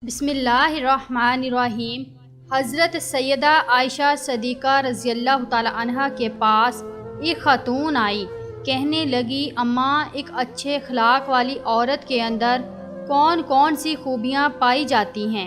बिस्मिल्लाहिर्रहमानिर्रहीम। हज़रत सैयदा आयशा सदीक़ा रज़ी अल्लाह ताला अन्हा के पास एक ख़ातून आई। कहने लगी, अम्मा, एक अच्छे अखलाक वाली औरत के अंदर कौन कौन सी खूबियाँ पाई जाती हैं?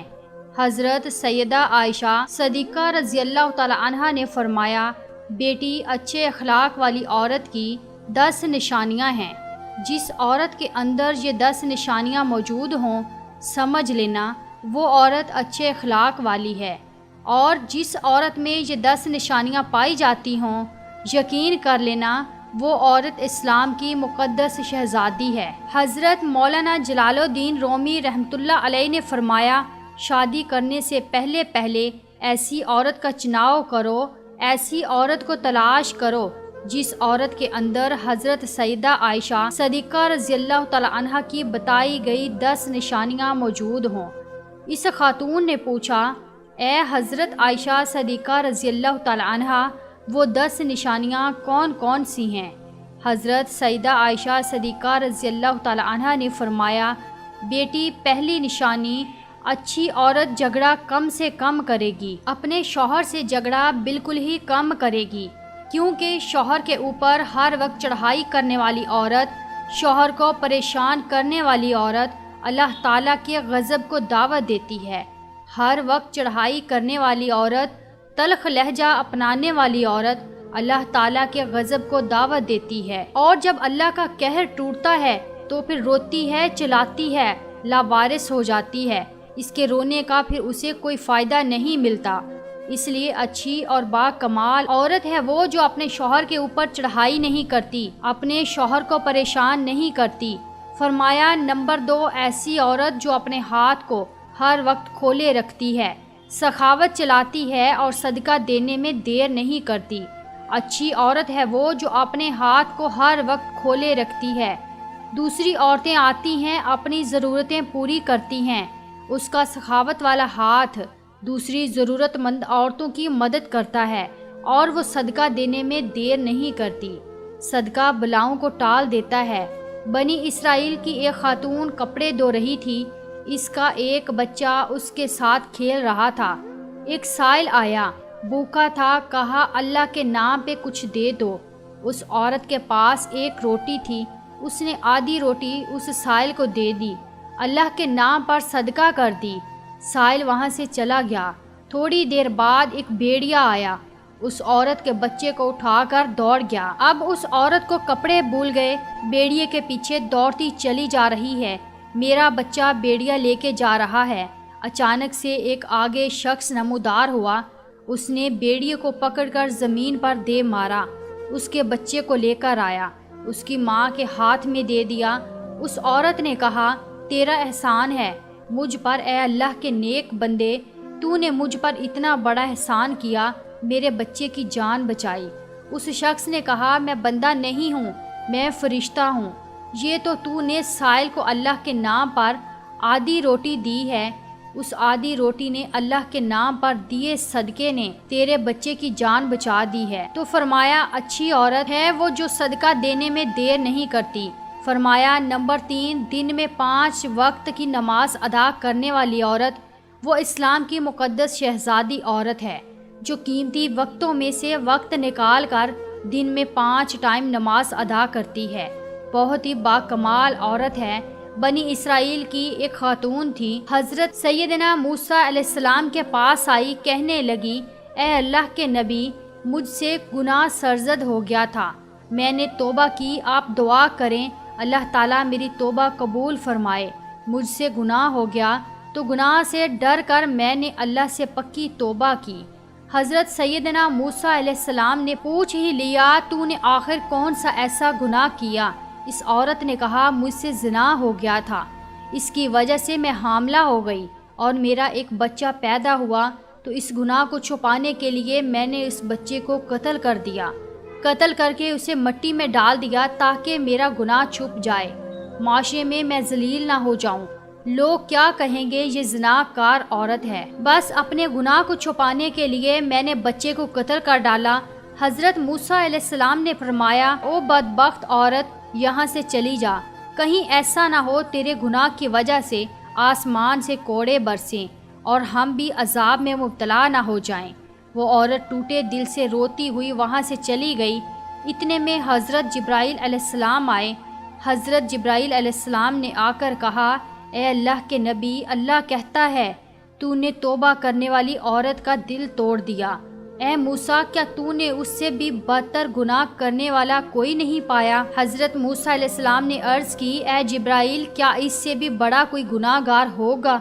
हज़रत सैयदा आयशा सदीक़ा रज़ी अल्लाह ताला अन्हा ने फरमाया, बेटी, अच्छे अखलाक वाली औरत की 10 निशानियाँ हैं। जिस औरत के अंदर ये 10 निशानियाँ मौजूद हों, समझ लेना वो औरत अच्छे अखलाक वाली है। और जिस औरत में ये 10 निशानियाँ पाई जाती हों, यकीन कर लेना वो औरत इस्लाम की मुक़द्दस शहज़ादी है। हज़रत मौलाना जलालुद्दीन रूमी रहमतुल्लाह अलैह ने फरमाया, शादी करने से पहले पहले ऐसी औरत का चुनाव करो, ऐसी औरत को तलाश करो जिस औरत के अंदर हज़रत सैयदा आयशा सदीक़ा रज़ी अल्लाह तआला अन्हा की बताई गई 10 निशानियाँ मौजूद हों। इस खातून ने पूछा, ए हज़रत आयशा सदीक़ा रज़ी अल्लाह तआला अन्हा, वो 10 निशानियाँ कौन कौन सी हैं? हज़रत सैयदा आयशा सदीक़ा रज़ी अल्लाह तआला अन्हा ने फरमाया, बेटी, पहली निशानी, अच्छी औरत झगड़ा कम से कम करेगी। अपने शौहर से झगड़ा बिल्कुल ही कम करेगी, क्योंकि शौहर के ऊपर हर वक्त चढ़ाई करने वाली औरत, शौहर को परेशान करने वाली औरत अल्लाह ताला के गज़ब को दावत देती है। हर वक्त चढ़ाई करने वाली औरत, तल्ख लहजा अपनाने वाली औरत अल्लाह ताला के गज़ब को दावत देती है। और जब अल्लाह का कहर टूटता है तो फिर रोती है, चिल्लाती है, लावारिस हो जाती है। इसके रोने का फिर उसे कोई फ़ायदा नहीं मिलता। इसलिए अच्छी और बाकमाल औरत है वो जो अपने शौहर के ऊपर चढ़ाई नहीं करती, अपने शौहर को परेशान नहीं करती। फरमाया, नंबर 2, ऐसी औरत जो अपने हाथ को हर वक्त खोले रखती है, सखावत चलाती है और सदका देने में देर नहीं करती। अच्छी औरत है वो जो अपने हाथ को हर वक्त खोले रखती है। दूसरी औरतें आती हैं, अपनी ज़रूरतें पूरी करती हैं, उसका सखावत वाला हाथ दूसरी ज़रूरतमंद औरतों की मदद करता है और वो सदका देने में देर नहीं करती। सदका बलाओं को टाल देता है। बनी इसराइल की एक खातून कपड़े धो रही थी। इसका एक बच्चा उसके साथ खेल रहा था। एक साइल आया, भूखा था, कहा, अल्लाह के नाम पे कुछ दे दो। उस औरत के पास एक रोटी थी, उसने आधी रोटी उस साइल को दे दी, अल्लाह के नाम पर सदका कर दी। साइल वहाँ से चला गया। थोड़ी देर बाद एक भेड़िया आया, उस औरत के बच्चे को उठाकर दौड़ गया। अब उस औरत को कपड़े भूल गए, भेड़िए के पीछे दौड़ती चली जा रही है। मेरा बच्चा भेड़िया लेके जा रहा है। अचानक से एक आगे शख्स नमूदार हुआ, उसने भेड़िए को पकड़कर ज़मीन पर दे मारा, उसके बच्चे को लेकर आया, उसकी माँ के हाथ में दे दिया। उस औरत ने कहा, तेरा एहसान है मुझ पर, ए अल्लाह के नेक बंदे, तूने मुझ पर इतना बड़ा एहसान किया, मेरे बच्चे की जान बचाई। उस शख्स ने कहा, मैं बंदा नहीं हूँ, मैं फरिश्ता हूँ। ये तो तूने साइल को अल्लाह के नाम पर आधी रोटी दी है, उस आधी रोटी ने अल्लाह के नाम पर दिए सदके ने तेरे बच्चे की जान बचा दी है। तो फरमाया, अच्छी औरत है वो जो सदका देने में देर नहीं करती। फरमाया, नंबर 3, दिन में 5 वक्त की नमाज अदा करने वाली औरत वो इस्लाम की मुक़द्दस शहज़ादी औरत है, जो कीमती वक्तों में से वक्त निकाल कर दिन में 5 टाइम नमाज अदा करती है। बहुत ही बाकमाल औरत है। बनी इसराइल की एक खातून थी, हज़रत सैयदना मूसा अलैहिस्सलाम के पास आई, कहने लगी, ए अल्लाह के नबी, मुझसे गुनाह सरजद हो गया था, मैंने तौबा की, आप दुआ करें अल्लाह ताला मेरी तौबा कबूल फरमाए। मुझसे गुनाह हो गया तो गुनाह से डर कर मैंने अल्लाह से पक्की तौबा की। हज़रत सैयदना मूसा अलैहिस्सलाम ने पूछ ही लिया, तूने आखिर कौन सा ऐसा गुनाह किया? इस औरत ने कहा, मुझसे ज़िना हो गया था, इसकी वजह से मैं हामला हो गई और मेरा एक बच्चा पैदा हुआ, तो इस गुनाह को छुपाने के लिए मैंने इस बच्चे को कत्ल कर दिया, कत्ल करके उसे मिट्टी में डाल दिया ताकि मेरा गुनाह छुप जाए, माशरे में मैं जलील ना हो जाऊं। लोग क्या कहेंगे, ये ज़िनाकार औरत है। बस अपने गुनाह को छुपाने के लिए मैंने बच्चे को कत्ल कर डाला। हज़रत मूसा अलैहिस्सलाम ने फरमाया, ओ बदबख्त औरत, यहाँ से चली जा, कहीं ऐसा ना हो तेरे गुनाह की वजह से آسمان سے کوڑے برسیں اور ہم بھی عذاب میں مبتلا نہ ہو جائیں۔ وہ عورت ٹوٹے دل سے روتی ہوئی وہاں سے چلی گئی۔ اتنے میں حضرت جبرائیل علیہ السلام آئے۔ حضرت جبرائیل علیہ السلام نے آ کر کہا، اے اللہ کے نبی، اللہ کہتا ہے تو نے توبہ کرنے والی عورت کا دل توڑ دیا۔ اے موسیٰ، کیا تو نے اس سے بھی بدتر گناہ کرنے والا کوئی نہیں پایا؟ حضرت موسیٰ علیہ السلام نے عرض کی، اے جبرائیل، کیا اس سے بھی بڑا کوئی گناہ گار ہوگا؟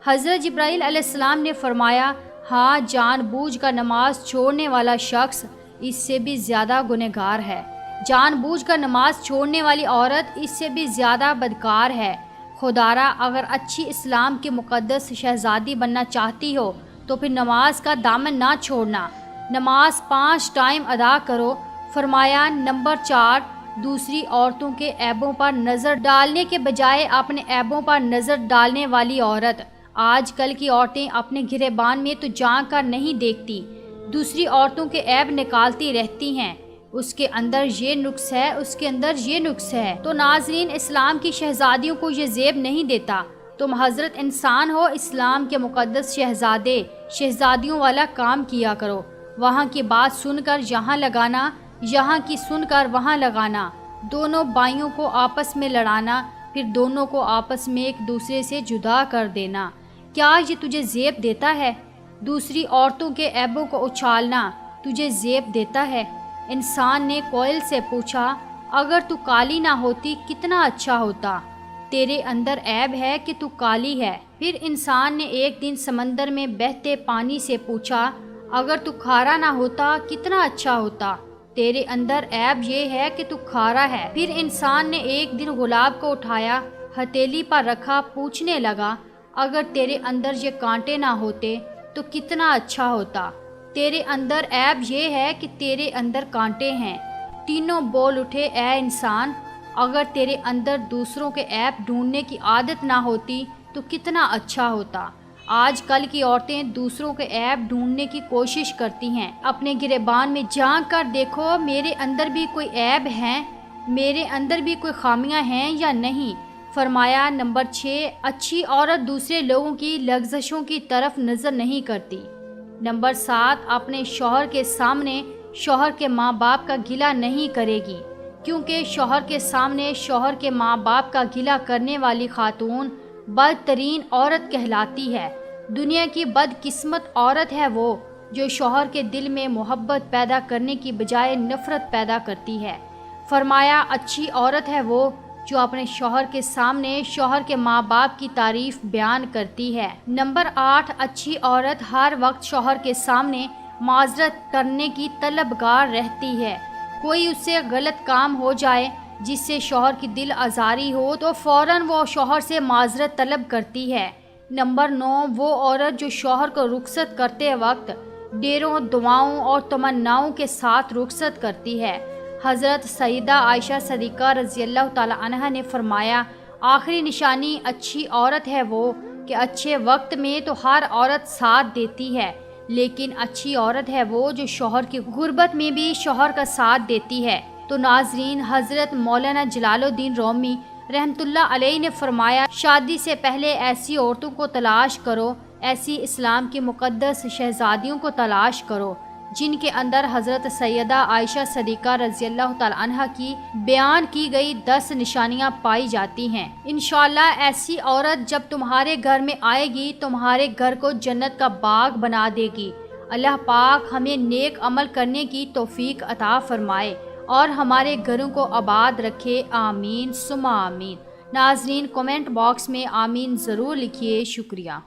حضرت جبرائیل علیہ السلام نے فرمایا، ہاں، جان بوجھ کر نماز چھوڑنے والا شخص اس سے بھی زیادہ گنہگار ہے۔ جان بوجھ کر نماز چھوڑنے والی عورت اس سے بھی زیادہ بدکار ہے۔ خدارا، اگر اچھی اسلام کی مقدس شہزادی بننا چاہتی ہو تو پھر نماز کا دامن نہ چھوڑنا، نماز 5 ٹائم ادا کرو۔ فرمایا، نمبر 4، دوسری عورتوں کے عیبوں پر نظر ڈالنے کے بجائے اپنے عیبوں پر نظر ڈالنے والی عورت۔ آج کل کی عورتیں اپنے گریبان میں تو جھانک کر نہیں دیکھتی، دوسری عورتوں کے عیب نکالتی رہتی ہیں، اس کے اندر یہ نقص ہے، اس کے اندر یہ نقص ہے۔ تو ناظرین، اسلام کی شہزادیوں کو یہ زیب نہیں دیتا۔ تم حضرت انسان ہو، اسلام کے مقدس شہزادیوں والا کام کیا کرو۔ وہاں کی بات سن کر یہاں لگانا، یہاں کی سن کر وہاں لگانا، دونوں بائیوں کو آپس میں لڑانا، پھر دونوں کو آپس میں ایک دوسرے سے جدا کر دینا، کیا یہ تجھے زیب دیتا ہے؟ دوسری عورتوں کے عیبوں کو اچھالنا تجھے زیب دیتا ہے؟ انسان نے کوئل سے پوچھا، اگر تو کالی نہ ہوتی کتنا اچھا ہوتا، تیرے اندر عیب ہے کہ تو کالی ہے۔ پھر انسان نے ایک دن سمندر میں بہتے پانی سے پوچھا، اگر تو کھارا نہ ہوتا کتنا اچھا ہوتا، تیرے اندر عیب یہ ہے کہ تو کھارا ہے۔ پھر انسان نے ایک دن گلاب کو اٹھایا، ہتھیلی پر رکھا، پوچھنے لگا، اگر تیرے اندر یہ کانٹے نہ ہوتے تو کتنا اچھا ہوتا، تیرے اندر عیب یہ ہے کہ تیرے اندر کانٹے ہیں۔ تینوں بول اٹھے، اے انسان، اگر تیرے اندر دوسروں کے عیب ڈھونڈنے کی عادت نہ ہوتی تو کتنا اچھا ہوتا۔ آج کل کی عورتیں دوسروں کے عیب ڈھونڈنے کی کوشش کرتی ہیں۔ اپنے گریبان میں جھانک کر دیکھو، میرے اندر بھی کوئی عیب ہیں، میرے اندر بھی کوئی خامیاں ہیں یا نہیں۔ فرمایا، نمبر 6، اچھی عورت دوسرے لوگوں کی لغزشوں کی طرف نظر نہیں کرتی۔ نمبر 7، اپنے شوہر کے سامنے شوہر کے ماں باپ کا گلہ نہیں کرے گی، کیونکہ شوہر کے سامنے شوہر کے ماں باپ کا گلہ کرنے والی خاتون بدترین عورت کہلاتی ہے۔ دنیا کی بدقسمت عورت ہے وہ جو شوہر کے دل میں محبت پیدا کرنے کی بجائے نفرت پیدا کرتی ہے۔ فرمایا، اچھی عورت ہے وہ جو اپنے شوہر کے سامنے شوہر کے ماں باپ کی تعریف بیان کرتی ہے۔ نمبر 8، اچھی عورت ہر وقت شوہر کے سامنے معذرت کرنے کی طلبگار رہتی ہے۔ کوئی اس سے غلط کام ہو جائے جس سے شوہر کی دل آزاری ہو تو فوراً وہ شوہر سے معذرت طلب کرتی ہے۔ نمبر 9، وہ عورت جو شوہر کو رخصت کرتے وقت ڈیروں دعاؤں اور تمناؤں کے ساتھ رخصت کرتی ہے۔ حضرت سیدہ عائشہ صدیقہ رضی اللہ تعالی عنہا نے فرمایا، آخری نشانی اچھی عورت ہے وہ کہ اچھے وقت میں تو ہر عورت ساتھ دیتی ہے، لیکن اچھی عورت ہے وہ جو شوہر کی غربت میں بھی شوہر کا ساتھ دیتی ہے۔ تو ناظرین، حضرت مولانا جلال الدین رومی رحمۃ اللہ علیہ نے فرمایا، شادی سے پہلے ایسی عورتوں کو تلاش کرو، ایسی اسلام کی مقدس شہزادیوں کو تلاش کرو جن کے اندر حضرت سیدہ عائشہ صدیقہ رضی اللہ تعالی عنہا کی بیان کی گئی 10 نشانیاں پائی جاتی ہیں۔ انشاءاللہ ایسی عورت جب تمہارے گھر میں آئے گی، تمہارے گھر کو جنت کا باغ بنا دے گی۔ اللہ پاک ہمیں نیک عمل کرنے کی توفیق عطا فرمائے اور ہمارے گھروں کو آباد رکھے، آمین ثم آمین۔ ناظرین، کمنٹ باکس میں آمین ضرور لکھیے، شکریہ۔